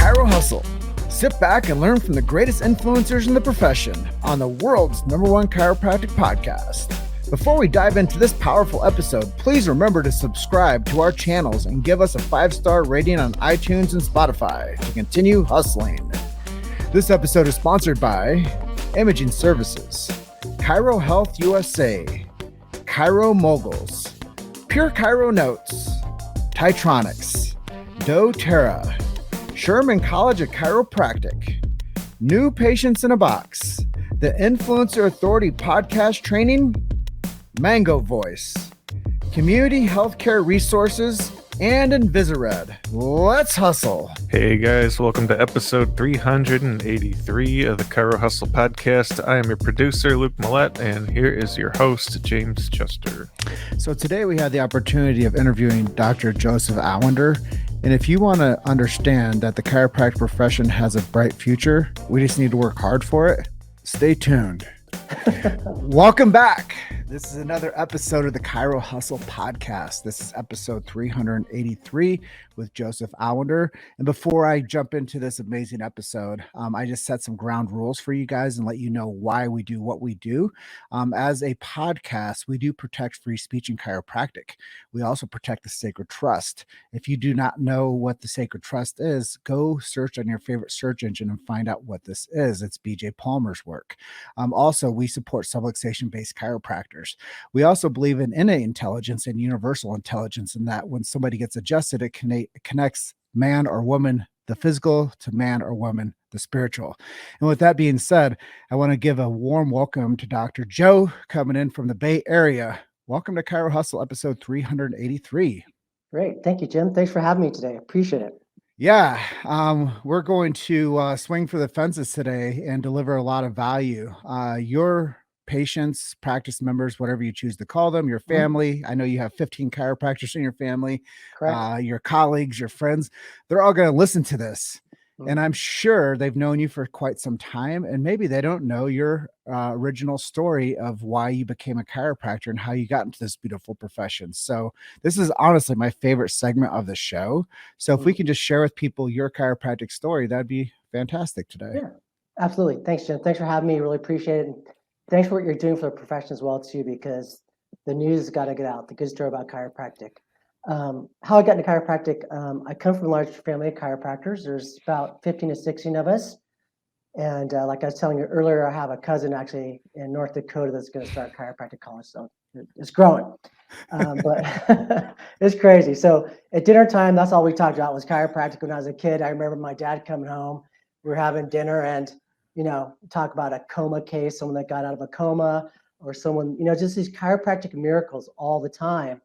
Chiro Hustle. Sit back and learn from the greatest influencers in the profession on the world's #1 chiropractic podcast. Before we dive into this powerful episode, please remember to subscribe to our channels and give us a 5-star rating on iTunes and Spotify to continue hustling. This episode is sponsored by Imaging Services, Chiro Health USA, Chiro Moguls, Pure Chiro Notes, Titronics, doTERRA, Sherman College of Chiropractic, New Patients in a Box, the Influencer Authority Podcast Training, Mango Voice, Community Healthcare Resources, and Invisired. Let's hustle. Hey guys, welcome to episode 383 of the Chiro Hustle podcast. I am your producer, Luke Millette, and here is your host, James Chester. So today we had the opportunity of interviewing Dr. Joseph Awender. And if you want to understand that the chiropractic profession has a bright future, we just need to work hard for it. Stay tuned. Welcome back. This is another episode of the Chiro Hustle podcast. This is episode 383 with Joseph Awender. And before I jump into this amazing episode, I just set some ground rules for you guys and let you know why we do what we do. As a podcast, we do protect free speech in chiropractic. We also protect the sacred trust. If you do not know what the sacred trust is, go search on your favorite search engine and find out what this is. It's BJ Palmer's work. Also, we support subluxation-based chiropractors. We also believe in innate intelligence and universal intelligence, in that when somebody gets adjusted, it connects man or woman, the physical, to man or woman, the spiritual. And with that being said, I want to give a warm welcome to Dr. Joe coming in from the Bay Area. Welcome to Chiro Hustle episode 383. Great. Thank you, Jim. Thanks for having me today. Appreciate it. Yeah, we're going to swing for the fences today and deliver a lot of value. Your patients, practice members, whatever you choose to call them, your family. I know you have 15 chiropractors in your family. Correct. Your colleagues, your friends, they're all going to listen to this. And I'm sure they've known you for quite some time, and maybe they don't know your original story of why you became a chiropractor and how you got into this beautiful profession. So this is honestly my favorite segment of the show. So if we can just share with people your chiropractic story, that'd be fantastic today. Yeah, absolutely. Thanks, Jim. Thanks for having me. Really appreciate it. And thanks for what you're doing for the profession as well, too, because the news has got to get out, the good story about chiropractic. How I got into chiropractic, I come from a large family of chiropractors. There's about 15 to 16 of us. And like I was telling you earlier, I have a cousin actually in North Dakota that's going to start chiropractic college. So it's growing, but it's crazy. So at dinner time, that's all we talked about was chiropractic when I was a kid. I remember my dad coming home, we were having dinner and, talk about a coma case, someone that got out of a coma or someone, just these chiropractic miracles all the time.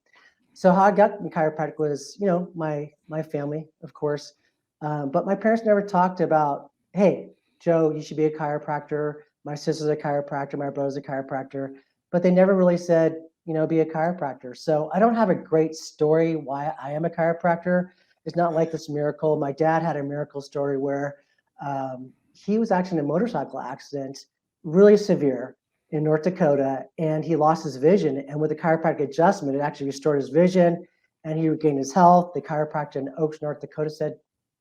So how I got into chiropractic was, my family, of course, but my parents never talked about, hey, Joe, you should be a chiropractor. My sister's a chiropractor. My brother's a chiropractor, but they never really said, be a chiropractor. So I don't have a great story why I am a chiropractor. It's not like this miracle. My dad had a miracle story where he was actually in a motorcycle accident, really severe, in North Dakota, and he lost his vision. And with the chiropractic adjustment, it actually restored his vision and he regained his health. The chiropractor in Oaks, North Dakota said,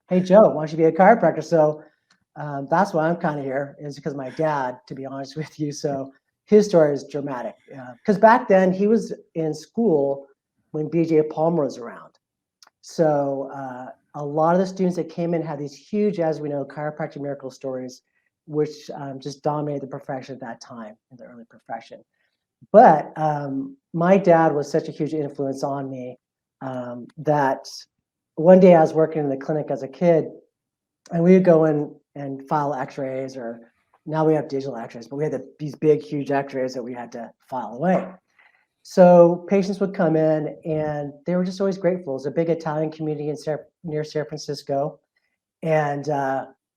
hey, Joe, why don't you be a chiropractor? So that's why I'm kind of here, is because my dad, to be honest with you. So his story is dramatic. Because back then he was in school when BJ Palmer was around. So a lot of the students that came in had these huge, as we know, chiropractic miracle stories, which just dominated the profession at that time, in the early profession. But my dad was such a huge influence on me that one day I was working in the clinic as a kid, and we would go in and file x-rays, or now we have digital x-rays, but we had these big, huge x-rays that we had to file away. So patients would come in and they were just always grateful. It was a big Italian community near San Francisco. And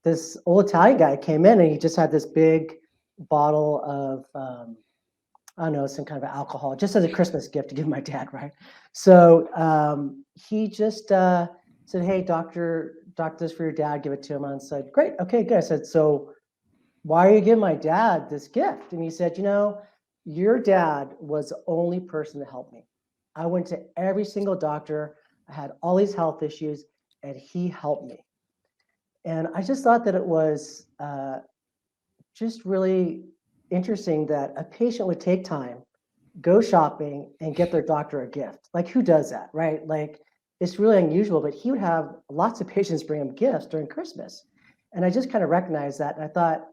this old Italian guy came in and he just had this big bottle of, I don't know, some kind of alcohol, just as a Christmas gift to give my dad, right? So he just said, hey, doctor, this for your dad, give it to him. And I said, great, okay, good. I said, so why are you giving my dad this gift? And he said, your dad was the only person to help me. I went to every single doctor. I had all these health issues and he helped me. And I just thought that it was just really interesting that a patient would take time, go shopping, and get their doctor a gift. Like, who does that, right? Like, it's really unusual, but he would have lots of patients bring him gifts during Christmas. And I just kind of recognized that. And I thought,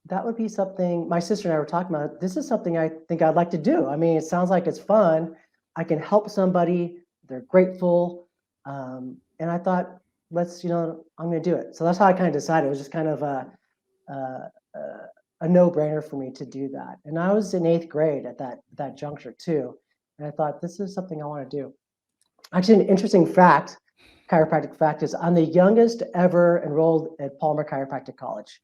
that would be something my sister and I were talking about. This is something I think I'd like to do. I mean, it sounds like it's fun. I can help somebody. They're grateful. And I thought, I'm going to do it. So that's how I kind of decided. It was just kind of a no-brainer for me to do that. And I was in 8th grade at that juncture too. And I thought, this is something I want to do. Actually, an interesting fact, chiropractic fact, is I'm the youngest ever enrolled at Palmer Chiropractic College.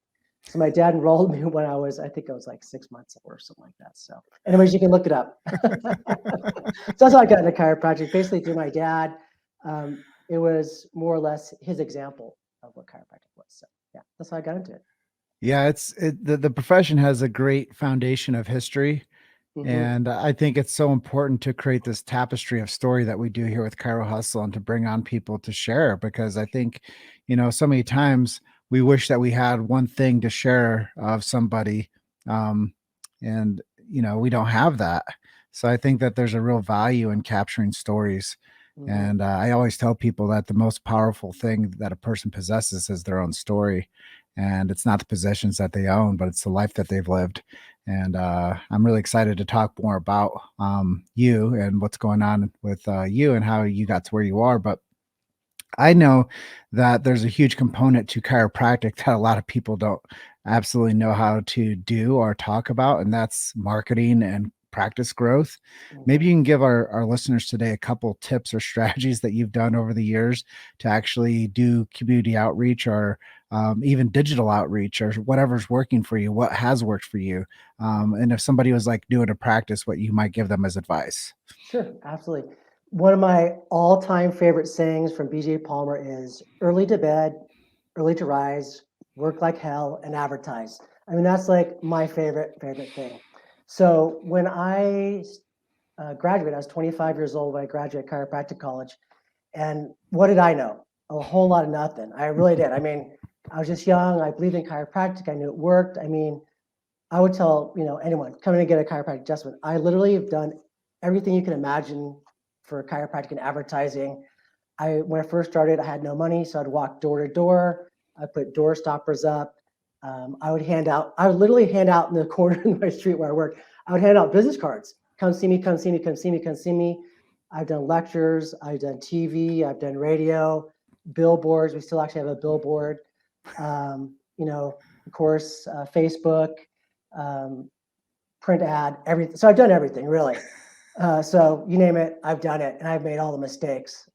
So my dad enrolled me when I think I was like 6 months old or something like that. So anyways, you can look it up. So that's how I got into chiropractic, basically through my dad. It was more or less his example of what chiropractic was. So yeah, that's how I got into it. Yeah, the profession has a great foundation of history. Mhm. And I think it's so important to create this tapestry of story that we do here with Chiro Hustle and to bring on people to share, because I think, so many times we wish that we had one thing to share of somebody. And, we don't have that. So I think that there's a real value in capturing stories. Mhm. And I always tell people that the most powerful thing that a person possesses is their own story. And it's not the possessions that they own, but it's the life that they've lived. And I'm really excited to talk more about you and what's going on with you and how you got to where you are. But I know that there's a huge component to chiropractic that a lot of people don't absolutely know how to do or talk about, and that's marketing and practice growth. Maybe you can give our listeners today a couple tips or strategies that you've done over the years to actually do community outreach or even digital outreach or whatever's working for you, what has worked for you. And if somebody was like doing a practice, what you might give them as advice. Sure, absolutely. One of my all-time favorite sayings from BJ Palmer is early to bed, early to rise, work like hell, and advertise. I mean, that's like my favorite thing. So when I graduated, I was 25 years old when I graduated chiropractic college. And what did I know? A whole lot of nothing. I really did. I mean, I was just young. I believed in chiropractic. I knew it worked. I mean, I would tell anyone coming to get a chiropractic adjustment. I literally have done everything you can imagine for chiropractic and advertising. When I first started, I had no money, so I'd walk door to door. I put door stoppers up. I would literally hand out in the corner of my street where I worked. I would hand out business cards. Come see me, come see me, come see me, come see me. I've done lectures. I've done TV. I've done radio, billboards. We still actually have a billboard. Of course, Facebook, print ad, everything. So I've done everything really. So you name it, I've done it, and I've made all the mistakes.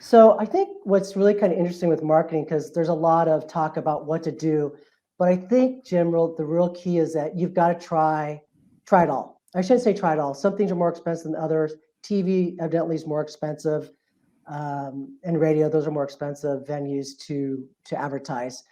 So I think what's really kind of interesting with marketing, because there's a lot of talk about what to do, but I think, Jim, the real key is that you've got to try it all. I shouldn't say try it all. Some things are more expensive than others. TV evidently is more expensive, and radio, those are more expensive venues to advertise.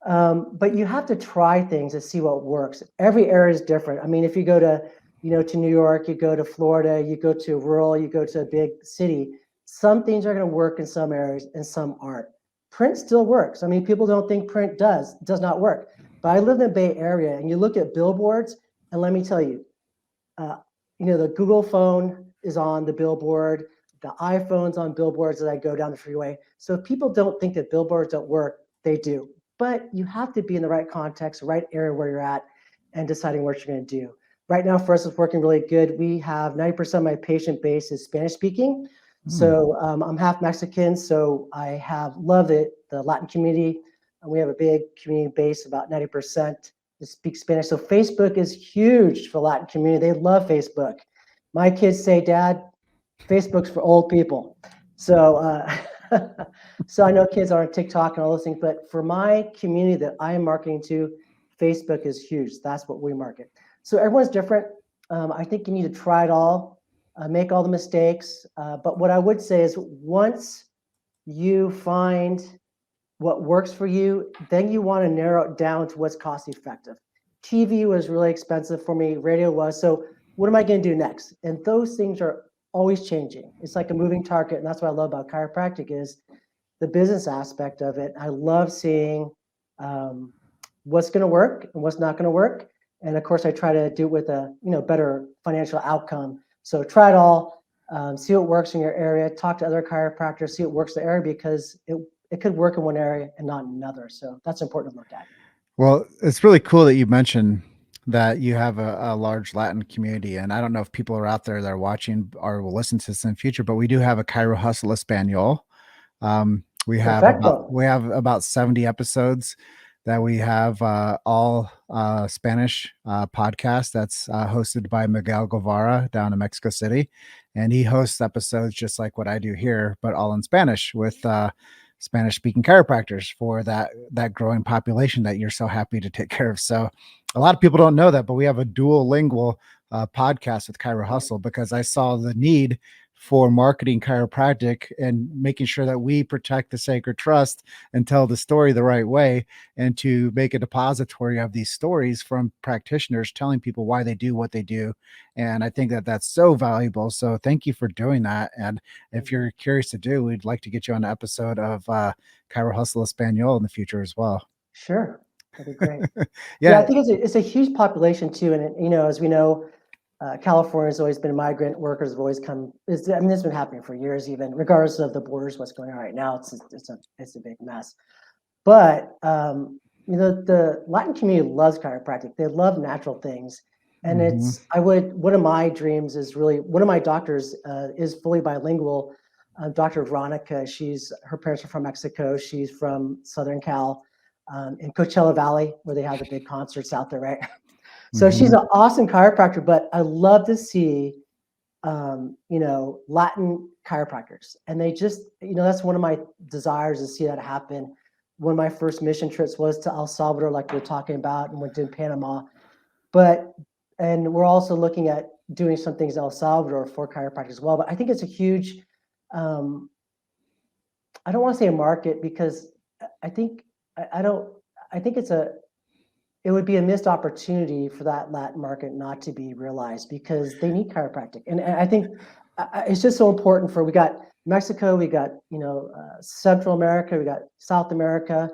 But you have to try things to see what works. Every area is different. I mean, if you go to New York, you go to Florida, you go to rural, you go to a big city, some things are going to work in some areas and some aren't. Print still works. I mean, people don't think print does not work. But I live in the Bay Area, and you look at billboards, and let me tell you, the Google phone is on the billboard, the iPhone's on billboards as I go down the freeway. So if people don't think that billboards don't work, they do. But you have to be in the right context, right area where you're at, and deciding what you're going to do. Right now, for us, it's working really good. We have 90% of my patient base is Spanish speaking. So I'm half Mexican, so I have loved it, the Latin community. And we have a big community base, about 90% that speak Spanish. So Facebook is huge for the Latin community. They love Facebook. My kids say, Dad, Facebook's for old people. So so I know kids are on TikTok and all those things, but for my community that I am marketing to, Facebook is huge. That's what we market. So everyone's different. I think you need to try it all, make all the mistakes. But what I would say is once you find what works for you, then you want to narrow it down to what's cost effective. TV was really expensive for me. Radio was. So what am I going to do next? And those things are always changing. It's like a moving target. And that's what I love about chiropractic is the business aspect of it. I love seeing what's going to work and what's not going to work. And of course, I try to do it with a better financial outcome. So try it all, see what works in your area, talk to other chiropractors, see what works in the area, because it could work in one area and not in another. So that's important to look at. Well, it's really cool that you mentioned that you have a large Latin community. And I don't know if people are out there that are watching or will listen to this in the future, but we do have a chirohustle Espanol. We have about 70 episodes that we have all Spanish podcast that's hosted by Miguel Guevara down in Mexico City. And he hosts episodes just like what I do here, but all in Spanish with Spanish speaking chiropractors for that growing population that you're so happy to take care of. So a lot of people don't know that, but we have a dual lingual podcast with chirohustle because I saw the need for marketing chiropractic and making sure that we protect the sacred trust and tell the story the right way, and to make a depository of these stories from practitioners telling people why they do what they do. And I think that that's so valuable. So thank you for doing that. And if you're curious to do, we'd like to get you on an episode of Chirohustle Espanol in the future as well. Sure. That'd be great. Yeah, I think it's a huge population too. And, as we know, California has always been migrant workers have always come. It's been happening for years, even regardless of the borders, what's going on right now. It's a big mess. But, the Latin community loves chiropractic. They love natural things. And one of my dreams is really, one of my doctors is fully bilingual. Dr. Veronica, her parents are from Mexico. She's from Southern Cal, in Coachella Valley, where they have the big concerts out there, right? So she's an awesome chiropractor, but I love to see, Latin chiropractors. And they just, that's one of my desires, to see that happen. One of my first mission trips was to El Salvador, like we were talking about, and went to Panama. And we're also looking at doing some things in El Salvador for chiropractic as well. But I think it's a huge, I don't want to say a market, because I think it would be a missed opportunity for that Latin market not to be realized, because they need chiropractic. And I think it's just so important we got Mexico, we got, Central America, we got South America.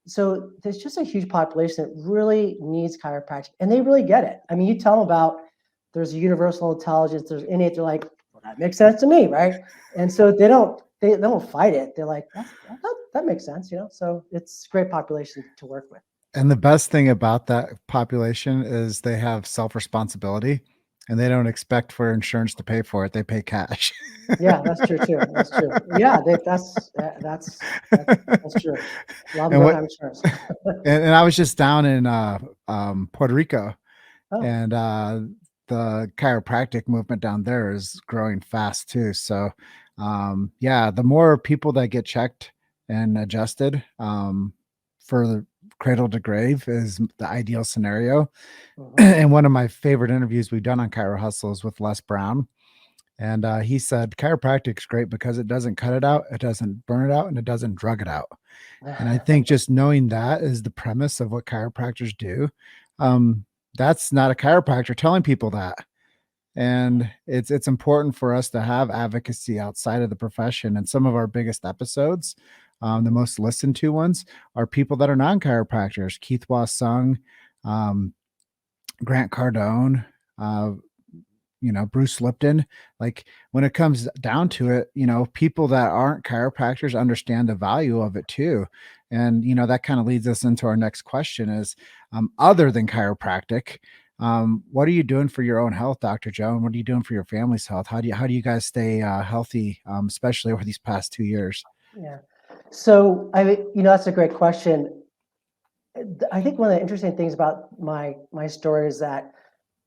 So there's just a huge population that really needs chiropractic, and they really get it. I mean, you tell them about there's a universal intelligence, there's innate, they're like, well, that makes sense to me, right? And so they don't fight it. They're like, that makes sense, So it's a great population to work with. And the best thing about that population is they have self-responsibility, and they don't expect for insurance to pay for it. They pay cash. Yeah, that's true too. That's true. Yeah, that's true. A lot of them don't have insurance. and I was just down in Puerto Rico, and the chiropractic movement down there is growing fast too. So the more people that get checked and adjusted for the cradle to grave is the ideal scenario. And one of my favorite interviews we've done on Chirohustle is with Les Brown. And he said chiropractic is great because it doesn't cut it out, it doesn't burn it out, and it doesn't drug it out. And I think just knowing that is the premise of what chiropractors do. That's not a chiropractor telling people that. And it's important for us to have advocacy outside of the profession. And some of our biggest episodes, the most listened to ones, are people that are non-chiropractors. Keith Sung, Grant Cardone, Bruce Lipton. Like, when it comes down to it, people that aren't chiropractors understand the value of it too. And, that kind of leads us into our next question is, other than chiropractic, what are you doing for your own health, Dr. Joe? And what are you doing for your family's health? How do you guys stay healthy, especially over these past 2 years? Yeah. So that's a great question. I think one of the interesting things about my story is that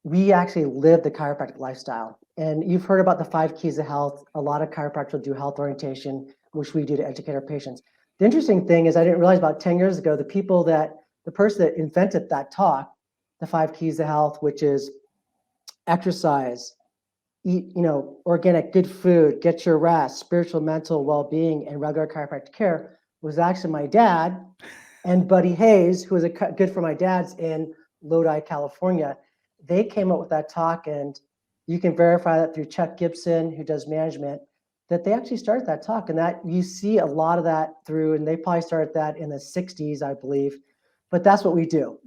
we actually live the chiropractic lifestyle. And you've heard about the 5 keys of health. A lot of chiropractors do health orientation, which we do to educate our patients. The interesting thing is, I didn't realize about 10 years ago, the person that invented that talk, the 5 keys of health, which is exercise, eat, organic, good food, get your rest, spiritual, mental well-being, and regular chiropractic care, was actually my dad and Buddy Hayes, who was good for my dad's in Lodi, California. They came up with that talk, and you can verify that through Chuck Gibson, who does management. that they actually started that talk, and that you see a lot of that through, and they probably started that in the 60s, I believe. But that's what we do.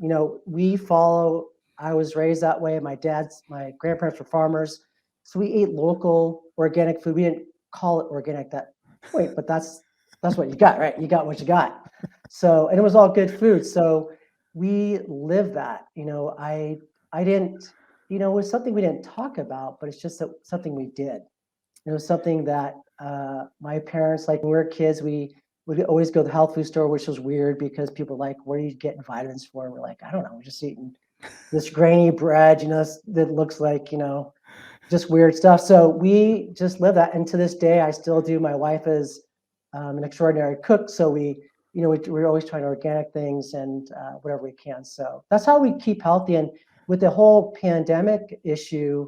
We follow, I was raised that way. My grandparents were farmers. So we ate local organic food. We didn't call it organic at that point, but that's what you got, right? You got what you got. So, and it was all good food. So we lived that. I didn't, it was something we didn't talk about, but it's just something we did. It was something that my parents, like when we were kids, we would always go to the health food store, which was weird because people were like, what are you getting vitamins for? And we're like, I don't know, we're just eating this grainy bread, that looks like, just weird stuff. So we just live that. And to this day, I still do. My wife is an extraordinary cook. So we're always trying organic things and whatever we can. So that's how we keep healthy. And with the whole pandemic issue,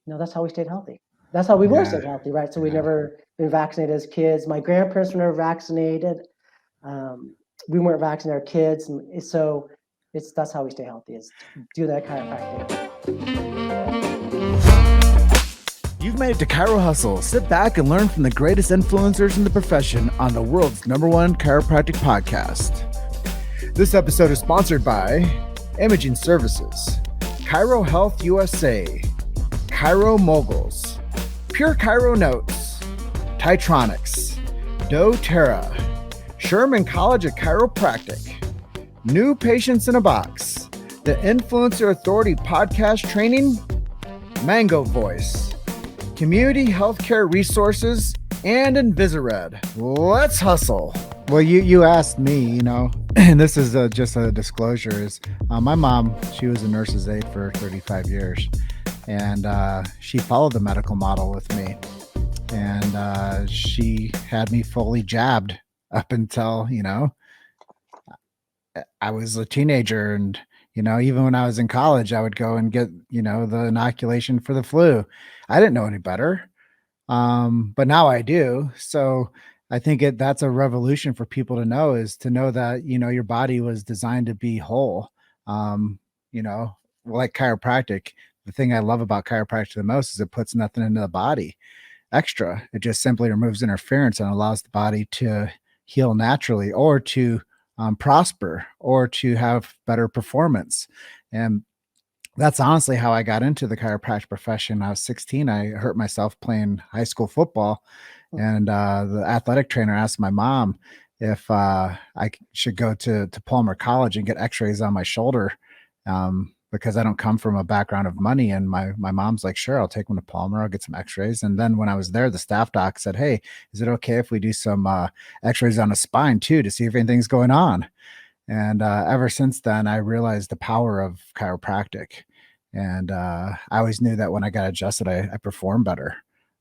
that's how we stayed healthy. That's how we've always stayed healthy, right? So we've never been vaccinated as kids. My grandparents were never vaccinated. We weren't vaccinated our kids. And so that's how we stay healthy, is do that chiropractic. You've made it to Chiro Hustle. Sit back and learn from the greatest influencers in the profession on the world's #1 chiropractic podcast. This episode is sponsored by Imaging Services, Chiro Health USA, Chiro Moguls, Pure Chiro Notes, Titronics, doTERRA, Sherman College of Chiropractic, New Patients in a Box, the Influencer Authority Podcast Training, Mango Voice, Community Healthcare Resources, and Invisired. Let's hustle. Well, you asked me, and this is just a disclosure, is my mom, she was a nurse's aide for 35 years, and she followed the medical model with me, and she had me fully jabbed up until, I was a teenager, and even when I was in college, I would go and get, the inoculation for the flu. I didn't know any better. But now I do. So I think that's a revolution for people to know, is to know that, your body was designed to be whole. Like chiropractic, the thing I love about chiropractic the most is it puts nothing into the body extra. It just simply removes interference and allows the body to heal naturally, or to prosper, or to have better performance. And that's honestly how I got into the chiropractic profession. I was 16. I hurt myself playing high school football, and the athletic trainer asked my mom if I should go to Palmer College and get x-rays on my shoulder, because I don't come from a background of money. And my mom's like, sure, I'll take them to Palmer. I'll get some x-rays. And then when I was there, the staff doc said, hey, is it okay if we do some x-rays on a spine too, to see if anything's going on? And ever since then, I realized the power of chiropractic. And I always knew that when I got adjusted, I performed better.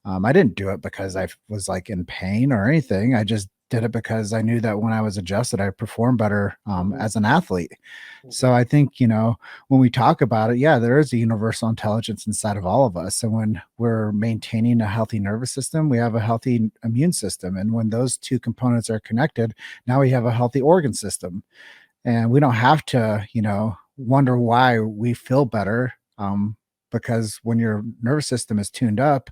I didn't do it because I was like in pain or anything. I just did it because I knew that when I was adjusted, I performed better as an athlete. So I think, when we talk about it, there is a universal intelligence inside of all of us. And when we're maintaining a healthy nervous system, we have a healthy immune system. And when those two components are connected, now we have a healthy organ system. And we don't have to, wonder why we feel better, because when your nervous system is tuned up,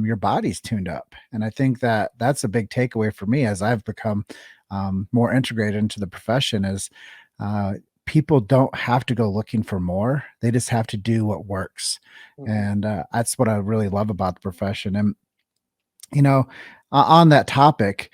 your body's tuned up. And I think that that's a big takeaway for me as I've become more integrated into the profession, is people don't have to go looking for more. They just have to do what works. And that's what I really love about the profession. And, on that topic,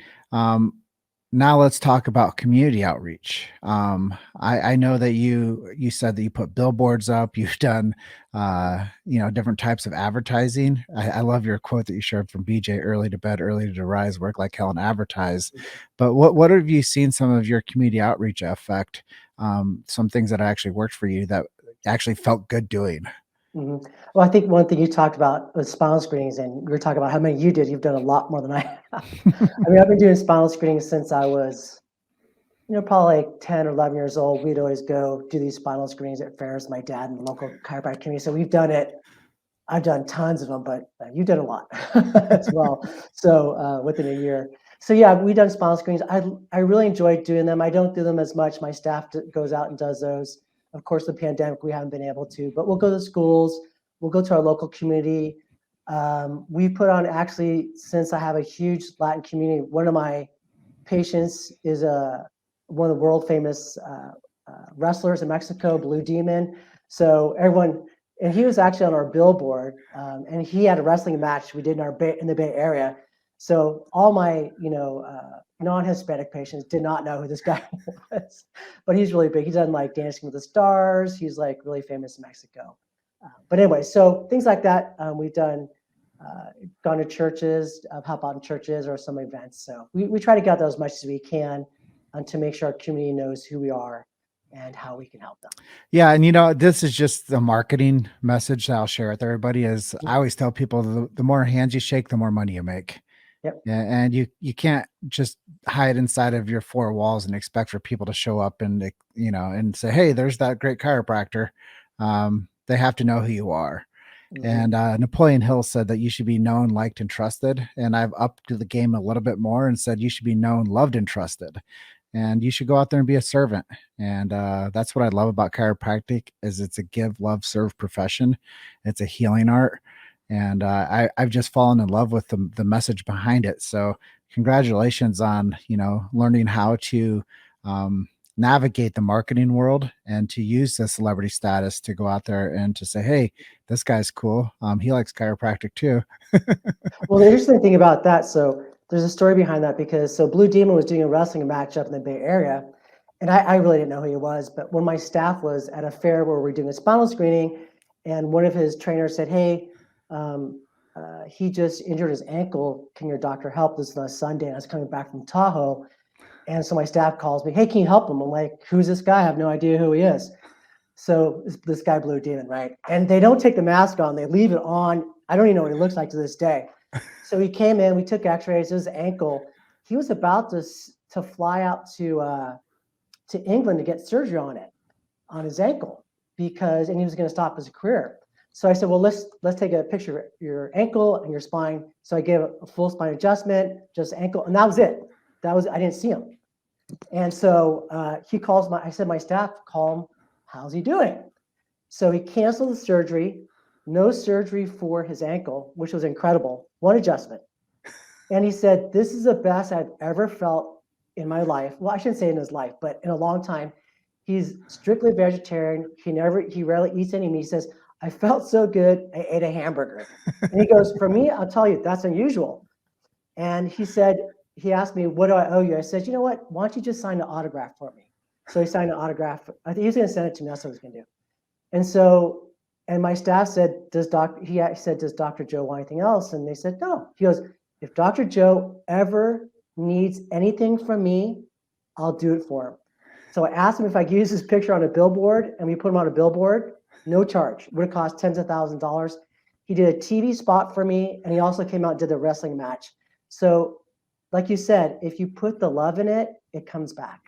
now let's talk about community outreach. I know that you said that you put billboards up. You've done, different types of advertising. I love your quote that you shared from BJ: early to bed, early to rise, work like hell and advertise. But what have you seen some of your community outreach affect? Some things that actually worked for you that actually felt good doing? Well, I think one thing you talked about was spinal screenings, and we were talking about how many you did. You've done a lot more than I have. I've been doing spinal screenings since I was, probably like 10 or 11 years old. We'd always go do these spinal screenings at fairs, my dad and the local chiropractic community. So we've done it. I've done tons of them, but you've done a lot as well. So within a year. So we've done spinal screenings. I really enjoyed doing them. I don't do them as much. My staff goes out and does those. Of course, the pandemic, we haven't been able to, but we'll go to schools. We'll go to our local community We put on, actually, since I have a huge Latin community, one of my patients is one of the world famous wrestlers in Mexico, Blue Demon. So everyone, and he was actually on our billboard, and he had a wrestling match we did in the Bay Area. So all my, non-Hispanic patients did not know who this guy was, but he's really big. He's done like Dancing with the Stars. He's like really famous in Mexico. But anyway, so things like that. We've done, gone to churches, help out in churches or some events. So we try to get out there as much as we can to make sure our community knows who we are and how we can help them. Yeah. And this is just the marketing message that I'll share with everybody is I always tell people the more hands you shake, the more money you make. Yep. Yeah, and you can't just hide inside of your four walls and expect for people to show up and and say, hey, there's that great chiropractor. They have to know who you are. Mm-hmm. And Napoleon Hill said that you should be known, liked, and trusted. And I've upped the game a little bit more and said you should be known, loved, and trusted. And you should go out there and be a servant. And that's what I love about chiropractic is it's a give, love, serve profession. It's a healing art. And I've just fallen in love with the message behind it. So congratulations on, learning how to navigate the marketing world and to use the celebrity status to go out there and to say, hey, this guy's cool. He likes chiropractic too. Well, the interesting thing about that, so there's a story behind that because Blue Demon was doing a wrestling match up in the Bay Area. And I really didn't know who he was. But when my staff was at a fair where we were doing a spinal screening and one of his trainers said, hey, he just injured his ankle. Can your doctor help? This is on a Sunday. And I was coming back from Tahoe. And so my staff calls me, hey, can you help him? I'm like, who's this guy? I have no idea who he is. So this guy, Blue Demon, right? And they don't take the mask on. They leave it on. I don't even know what he looks like to this day. So he came in. We took x-rays. His ankle. He was about to fly out to England to get surgery on his ankle and he was going to stop his career. So I said, well, let's take a picture of your ankle and your spine. So I gave a full spine adjustment, just ankle, and that was it. I didn't see him. And so he calls I said, my staff, call him. How's he doing? So he canceled the surgery, no surgery for his ankle, which was incredible. One adjustment. And he said, this is the best I've ever felt in my life. Well, I shouldn't say in his life, but in a long time. He's strictly vegetarian. He rarely eats any meat. He says, I felt so good. I ate a hamburger. And he goes, for me, I'll tell you, that's unusual. And he asked me, what do I owe you? I said, you know what? Why don't you just sign the autograph for me? So he signed an autograph. I think he was going to send it to me. That's what he was going to do. And my staff said, does Dr. Joe want anything else? And they said, no. He goes, if Dr. Joe ever needs anything from me, I'll do it for him. So I asked him if I could use his picture on a billboard, and we put him on a billboard, no charge. It would have cost tens of thousands of dollars. He did a TV spot for me, and he also came out and did the wrestling match. So like you said, if you put the love in it, it comes back.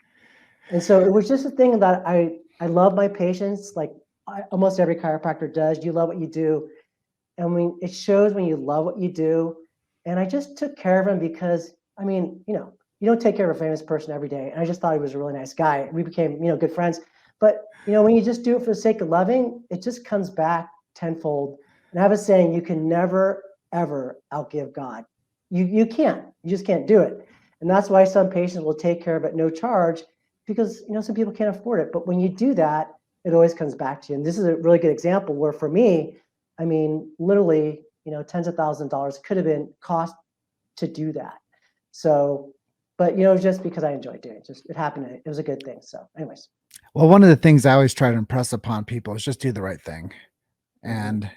And so it was just a thing that I love my patients, like almost every chiropractor does. You love what you do. And it shows when you love what you do. And I just took care of him because, you don't take care of a famous person every day. And I just thought he was a really nice guy. We became, good friends. But, when you just do it for the sake of loving, it just comes back tenfold. And I have a saying, you can never, ever outgive God. You can't. You just can't do it. And that's why some patients will take care of it at no charge because, some people can't afford it. But when you do that, it always comes back to you. And this is a really good example where for me, literally, tens of thousands of dollars could have been cost to do that. So, but, just because I enjoyed doing it, it happened. It was a good thing. So anyways. Well, one of the things I always try to impress upon people is just do the right thing. And,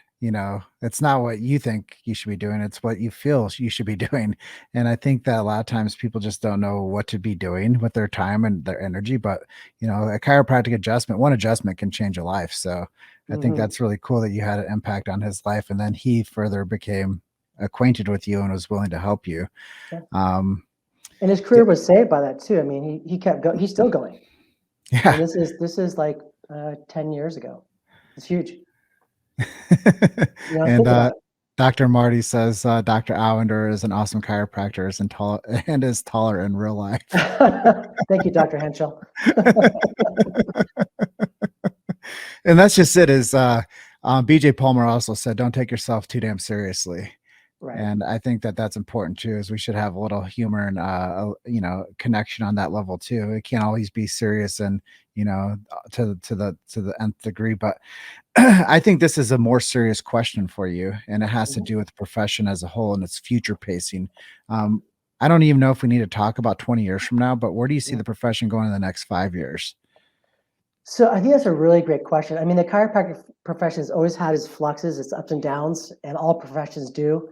it's not what you think you should be doing. It's what you feel you should be doing. And I think that a lot of times people just don't know what to be doing with their time and their energy. But, a chiropractic adjustment, one adjustment can change a life. So I think that's really cool that you had an impact on his life. And then he further became acquainted with you and was willing to help you. Yeah. And his career was saved by that too. He kept going. He's still going. Yeah. And this is like 10 years ago. It's huge. And Dr. Marty says Dr. Awender is an awesome chiropractor and is taller in real life. Thank you, Dr. Henschel. And that's just it is BJ Palmer also said, don't take yourself too damn seriously. Right. And I think that that's important too, is we should have a little humor and, connection on that level too. It can't always be serious and, to the nth degree, but I think this is a more serious question for you, and it has to Mhm. do with the profession as a whole and its future pacing. Um, I don't even know if we need to talk about 20 years from now, but where do you see Yeah. the profession going in the next 5 years? So I think that's a really great question. I mean, the chiropractic profession has always had its fluxes, its ups and downs, and all professions do.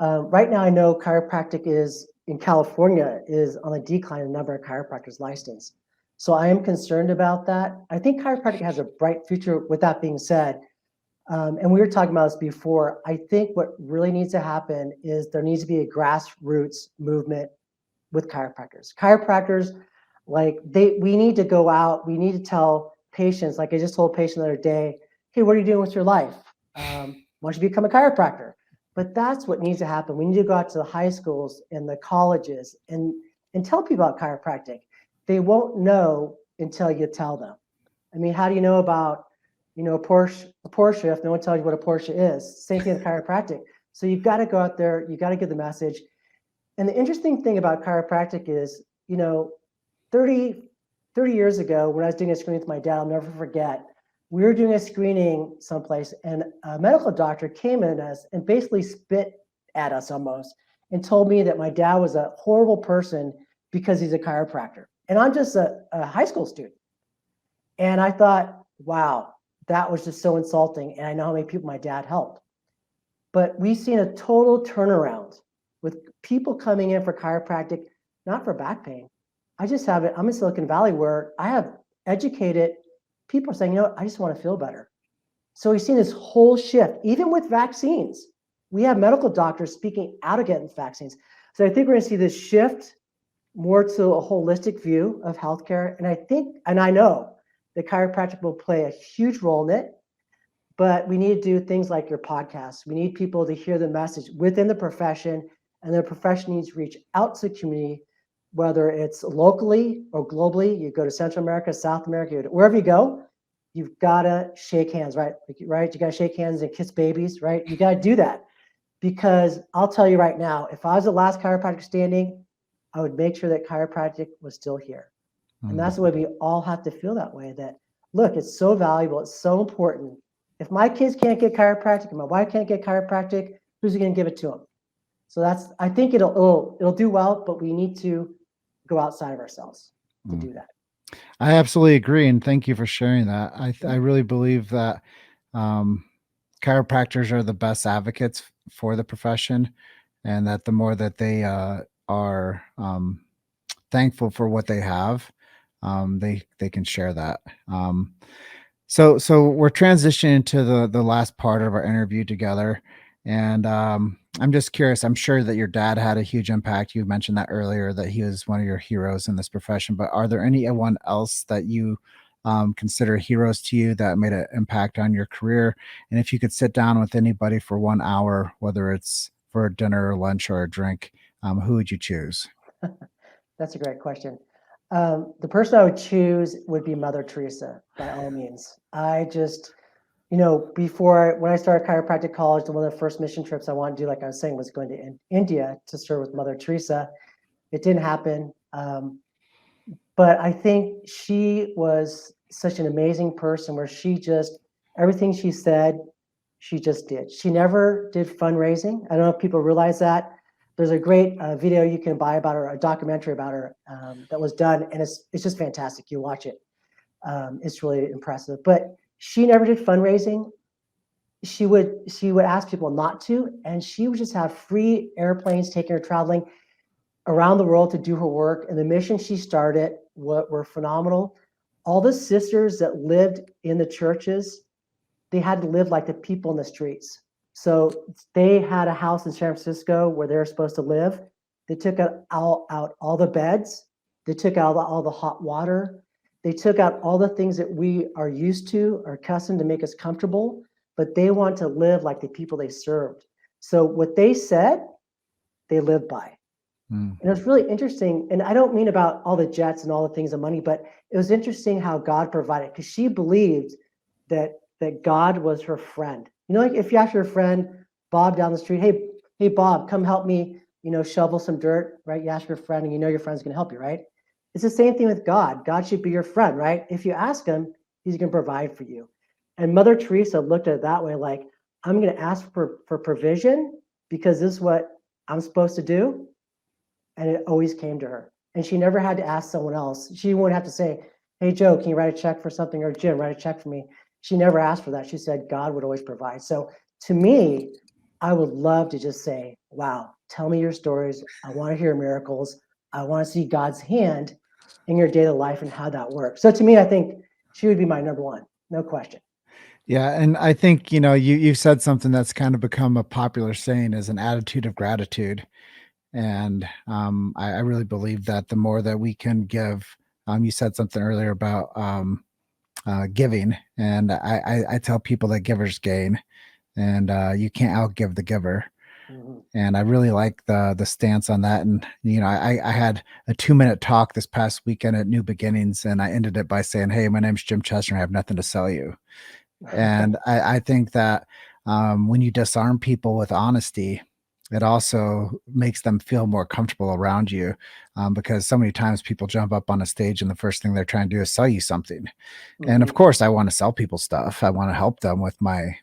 Right now, I know chiropractic is in California is on a decline in number of chiropractors licensed. So I am concerned about that. I think chiropractic has a bright future. With that being said, and we were talking about this before, I think what really needs to happen is there needs to be a grassroots movement with chiropractors. Chiropractors, we need to go out. We need to tell patients, like I just told a patient the other day, hey, what are you doing with your life? Why don't you become a chiropractor? But that's what needs to happen. We need to go out to the high schools and the colleges and tell people about chiropractic. They won't know until you tell them. I mean, how do you know about, Porsche if no one tells you what a Porsche is? Same thing with chiropractic. So you've got to go out there, you got to get the message. And the interesting thing about chiropractic is, 30, 30 years ago, when I was doing a screening with my dad, I'll never forget, we were doing a screening someplace and a medical doctor came in us and basically spit at us almost and told me that my dad was a horrible person because he's a chiropractor. And I'm just a high school student. And I thought, wow, that was just so insulting. And I know how many people my dad helped. But we've seen a total turnaround with people coming in for chiropractic, not for back pain. I just have it. I'm in Silicon Valley where I have educated people saying, I just want to feel better. So we've seen this whole shift, even with vaccines. We have medical doctors speaking out against vaccines. So I think we're going to see this shift more to a holistic view of healthcare. And I know that chiropractic will play a huge role in it. But we need to do things like your podcast. We need people to hear the message within the profession, and the profession needs to reach out to the community, whether it's locally or globally. You go to Central America, South America, wherever you go, you've got to shake hands, right? Right? You got to shake hands and kiss babies, right? You got to do that because I'll tell you right now, if I was the last chiropractor standing, I would make sure that chiropractic was still here. And that's the way we all have to feel that way, that look, it's so valuable. It's so important. If my kids can't get chiropractic and my wife can't get chiropractic, who's going to give it to them? So I think it'll do well, but we need to go outside of ourselves to do that. I absolutely agree, and thank you for sharing that. I really believe that chiropractors are the best advocates for the profession, and that the more that they are thankful for what they have, they can share that. So we're transitioning to the last part of our interview together, and I'm just curious. I'm sure that your dad had a huge impact. You mentioned that earlier, that he was one of your heroes in this profession. But are there anyone else that you consider heroes to you that made an impact on your career? And if you could sit down with anybody for 1 hour, whether it's for a dinner or lunch or a drink, who would you choose? That's a great question. The person I would choose would be Mother Teresa, by all means. I just, when I started chiropractic college, one of the first mission trips I wanted to do, like I was saying, was going to India to serve with Mother Teresa. It didn't happen. But I think she was such an amazing person where everything she said, she just did. She never did fundraising. I don't know if people realize that. There's a great video you can buy about her, a documentary about her that was done, and it's just fantastic. You watch it. It's really impressive. But she never did fundraising. She would ask people not to, and she would just have free airplanes taking her traveling around the world to do her work. And the mission she started were phenomenal. All the sisters that lived in the churches, they had to live like the people in the streets. So they had a house in San Francisco where they were supposed to live. They took out all the beds. They took out all the hot water. They took out all the things that we are used to, are accustomed to make us comfortable, but they want to live like the people they served. So what they said, they lived by. And it was really interesting. And I don't mean about all the jets and all the things and money, but it was interesting how God provided, because she believed that that God was her friend. You know, like if you ask your friend Bob down the street, hey Bob, come help me, shovel some dirt, right? You ask your friend and your friend's going to help you, right? It's the same thing with God. God should be your friend, right? If you ask him, he's going to provide for you. And Mother Teresa looked at it that way, like, I'm going to ask for provision because this is what I'm supposed to do. And it always came to her. And she never had to ask someone else. She wouldn't have to say, hey, Joe, can you write a check for something? Or Jim, write a check for me. She never asked for that. She said God would always provide. So to me, I would love to just say, wow, tell me your stories. I want to hear miracles. I want to see God's hand in your daily life and how that works. So to me, I think she would be my number one, no question. Yeah, and I think you've said something that's kind of become a popular saying is an attitude of gratitude, and I really believe that the more that we can give, you said something earlier about giving, and I tell people that givers gain, and you can't outgive the giver. Mm-hmm. And I really like the stance on that. And I had a 2-minute talk this past weekend at New Beginnings, and I ended it by saying, "Hey, my name's Jim Chester, and I have nothing to sell you." And I think that when you disarm people with honesty, it also makes them feel more comfortable around you, because so many times people jump up on a stage and the first thing they're trying to do is sell you something. And of course, I want to sell people stuff. I want to help them with my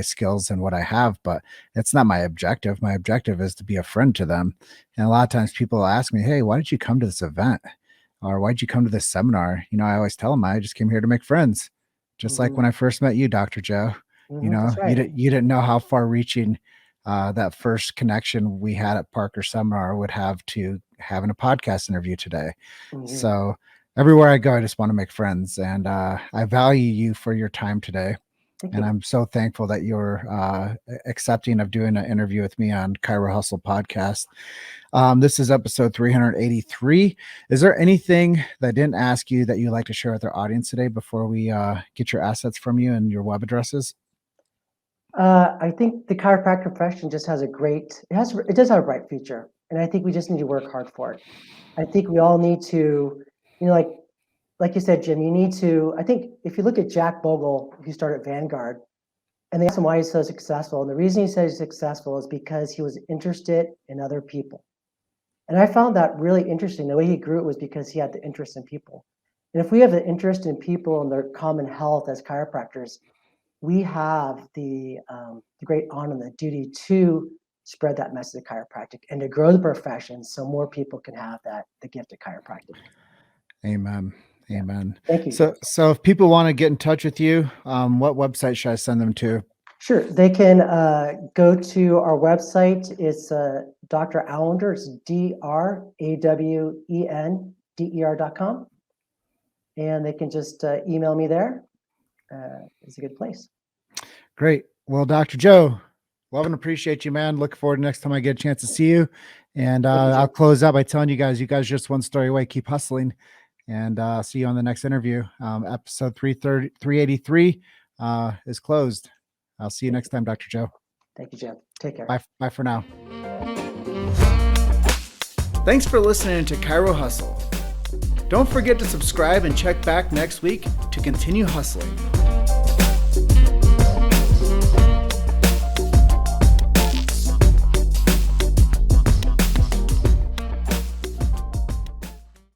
skills and what I have, but it's not my objective. My objective is to be a friend to them. And a lot of times people ask me, "Hey, why did you come to this event?" Or "Why did you come to this seminar?" I always tell them I just came here to make friends. Just like when I first met you, Dr. Joe. That's right. You didn't know how far reaching that first connection we had at Parker Seminar would have to having a podcast interview today. So everywhere I go, I just want to make friends, and I value you for your time today. And I'm so thankful that you're accepting of doing an interview with me on Chirohustle podcast. This is episode 383. Is there anything that I didn't ask you that you'd like to share with our audience today before we get your assets from you and your web addresses? I think the chiropractic profession just has it does have a bright future. And I think we just need to work hard for it. I think we all need to, like you said, Jim, I think if you look at Jack Bogle, who started Vanguard, and they asked him why he's so successful. And the reason he says he's successful is because he was interested in other people. And I found that really interesting. The way he grew it was because he had the interest in people. And if we have the interest in people and their common health as chiropractors, we have the great honor and the duty to spread that message of chiropractic and to grow the profession so more people can have the gift of chiropractic. Amen. Amen. Thank you. So if people want to get in touch with you, what website should I send them to? Sure. They can go to our website. It's Dr. Awender. It's DRAWENDER.com. And they can just email me there. It's a good place. Great. Well, Dr. Joe, love and appreciate you, man. Look forward to next time I get a chance to see you. And I'll close out by telling you guys just one story away. Keep hustling. And see you on the next interview. Episode 383 is closed. I'll see you next time, Dr. Joe. Thank you, Jim. Take care. Bye for now. Thanks for listening to Chiro Hustle. Don't forget to subscribe and check back next week to continue hustling.